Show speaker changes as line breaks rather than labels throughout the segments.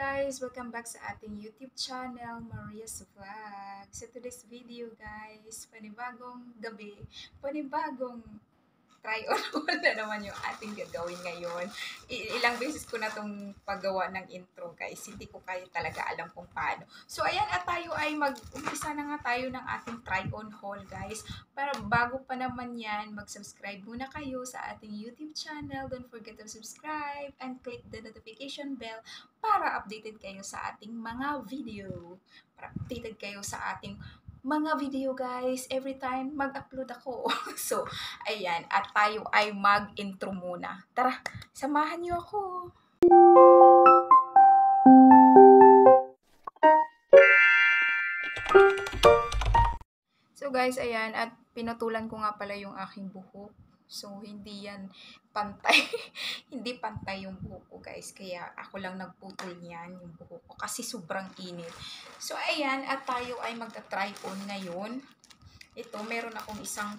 guys! Welcome back sa ating YouTube channel, Maria's Vlog. Sa today's video guys, panibagong gabi, panibagong try on haul na naman yung ating gagawin ngayon. Ilang beses ko na itong paggawa ng intro guys, hindi ko kayo talaga alam kung paano. So ayan at tayo ay mag-umpisa na nga tayo ng ating try on haul guys. Para bago pa naman yan, mag-subscribe muna kayo sa ating YouTube channel. Don't forget to subscribe and click the notification bell para updated kayo sa ating mga video. Para updated kayo sa ating mga video guys every time mag-upload ako. So, ayan. At tayo ay mag-intro muna. Tara, samahan niyo ako. So guys, ayan. At pinutulan ko nga pala yung aking buhok. So, hindi yan pantay. Hindi pantay yung buhok ko, guys. Kaya ako lang nagputol niyan, yung buhok ko. Kasi sobrang init. So, ayan. At tayo ay magta-try on ngayon. Ito, meron akong isang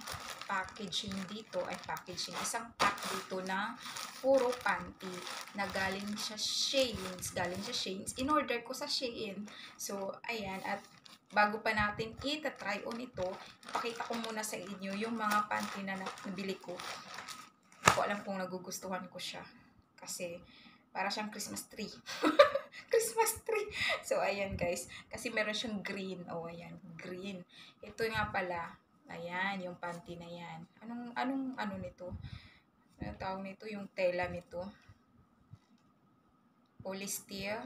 packaging dito. Isang pack dito na puro panty. Na galing siya Sheins. In-order ko sa Shein. So, ayan. At bago pa natin try on ito, pakita ko muna sa inyo yung mga panty na nabili ko. Hindi ko alam kung nagugustuhan ko siya. Kasi, para siyang Christmas tree. Christmas tree. So, ayan guys. Kasi meron siyang green. Oh, ayan. Green. Ito nga pala. Ayan, yung panty na yan. Ano nito? Ano tawag nito? Yung tela nito. Polyester.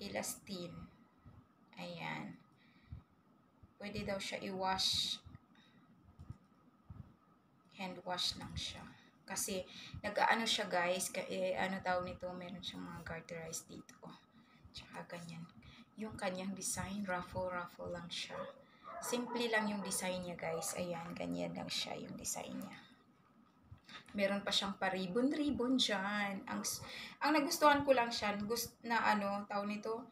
Elastin. Ayan. Pwede daw siya i-wash. Hand wash lang siya. Kasi, nag-ano siya guys. Ano tawag nito? Meron siyang mga garterized dito. Tsaka ganyan. Yung kanyang design, ruffle lang siya. Simple lang yung design niya guys. Ayan, ganyan lang siya yung design niya. Meron pa siyang paribon-ribon dyan. Ang nagustuhan ko lang siya, tawag nito,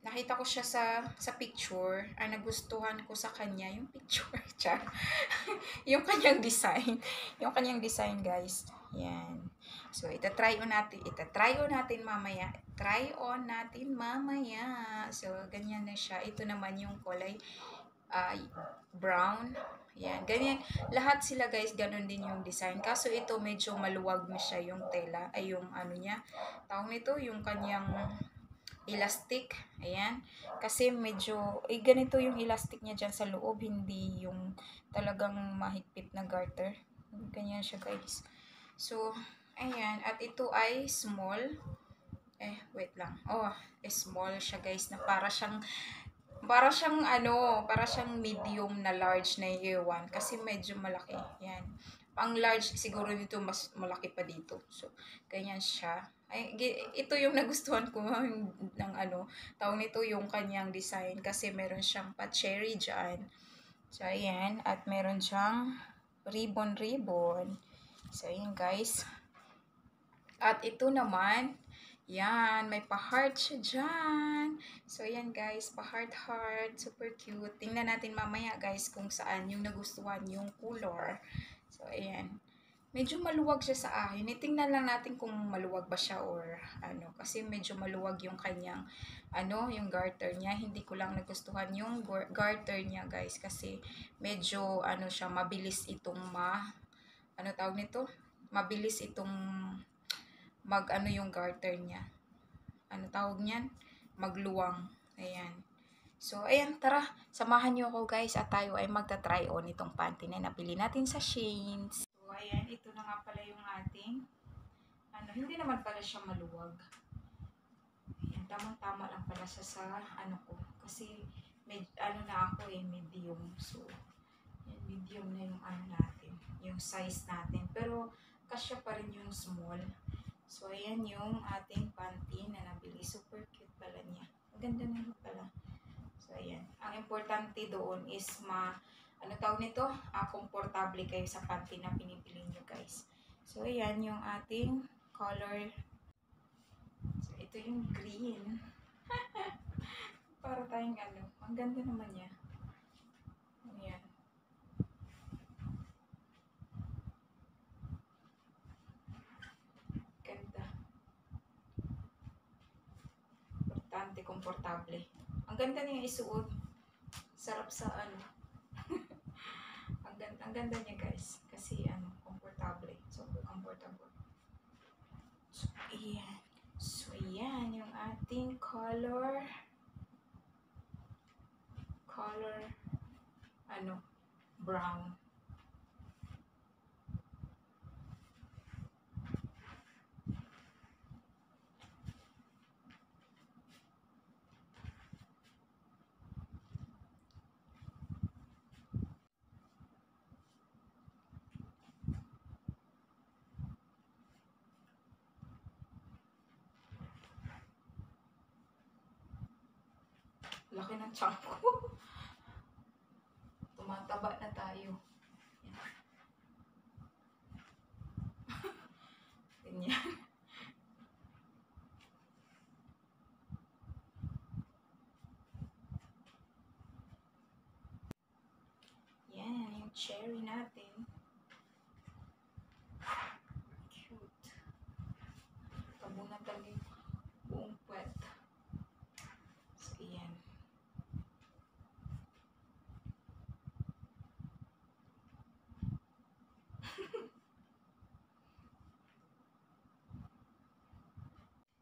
nakita ko siya sa picture, ang nagustuhan ko sa kanya, yung picture, yung kanyang design. Yung kanyang design, guys. Yan. So, ita-try on natin mamaya. So, ganyan na siya. Ito naman yung kulay brown. Yan. Ganyan. Lahat sila, guys, ganun din yung design. Kaso ito, medyo maluwag na siya yung tela. Ay, yung ano niya. Tawag nito, yung kanyang elastic. Ayan. Kasi medyo, ganito yung elastic niya dyan sa loob. Hindi yung talagang mahigpit na garter. Ganyan siya, guys. So, ayan. At ito ay small. Wait lang. Small siya, guys, na para siyang medium na large na ewan. Kasi medyo malaki. Yan. Ang large, siguro dito, mas malaki pa dito. So, ganyan siya. Ito yung nagustuhan ko ng tawag nito yung kanyang design. Kasi meron siyang pa-cherry dyan. So, ayan. At meron siyang ribbon. So, ayan guys. At ito naman, yan, may pa-heart siya dyan. So, ayan guys, pa-heart. Super cute. Tingnan natin mamaya guys kung saan yung nagustuhan yung color. So, ayan. Medyo maluwag siya sa akin. Tingnan lang natin kung maluwag ba siya or ano. Kasi medyo maluwag yung kanyang, yung garter niya. Hindi ko lang nagustuhan yung garter niya guys. Kasi medyo, siya, mabilis itong tawag nito? Mabilis itong yung garter niya. Ano tawag niyan? Magluwang. Ayan. So, ayan, tara. Samahan niyo ako guys at tayo ay magta-try on itong panty na napili natin sa Sheins. So, ayan, ito na nga pala yung ating, hindi naman pala siya maluwag. Ayan, tamang-tama lang pala siya sa, ko. Kasi, na ako medium. So, ayan, medium na yung natin. Yung size natin. Pero, kasya pa rin yung small. So, ayan yung ating panty na nabili. Super cute pala niya. Ang ganda na yun pala. So, ayan. Ang importante doon is tawag nito? Komportable kayo sa panty na pinipili nyo, guys. So, ayan yung ating color. So, ito yung green. Para tayong Ang ganda naman niya. Ayan. komportable. Ang ganda niya isuot. Sarap sa ano. Ang ganda niya guys. Kasi komportable. Super comfortable. So, ayan. So, ayan yung ating color, brown. Laki ng tiyan ko. Tumataba na tayo. Ganyan. Yan, yung cherry natin. Cute. Tabunan talaga yung buong puwet. So, ayan.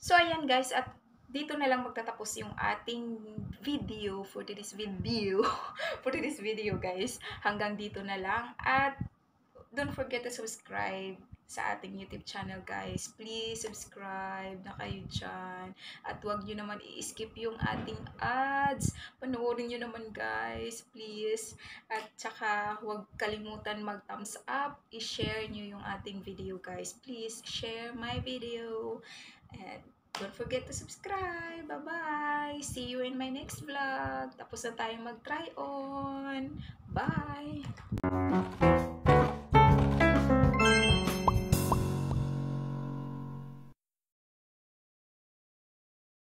So, ayan guys, at dito na lang magtatapos yung ating video for today's video. For today's video guys. Hanggang dito na lang. At don't forget to subscribe sa ating YouTube channel guys. Please subscribe na kayo dyan. At huwag nyo naman i-skip yung ating ads. Panoorin nyo naman guys. Please. At saka huwag kalimutan mag-thumbs up. I-share nyo yung ating video guys. Please share my video. And don't forget to subscribe. Bye-bye. See you in my next vlog. Tapos na tayo mag-try on. Bye.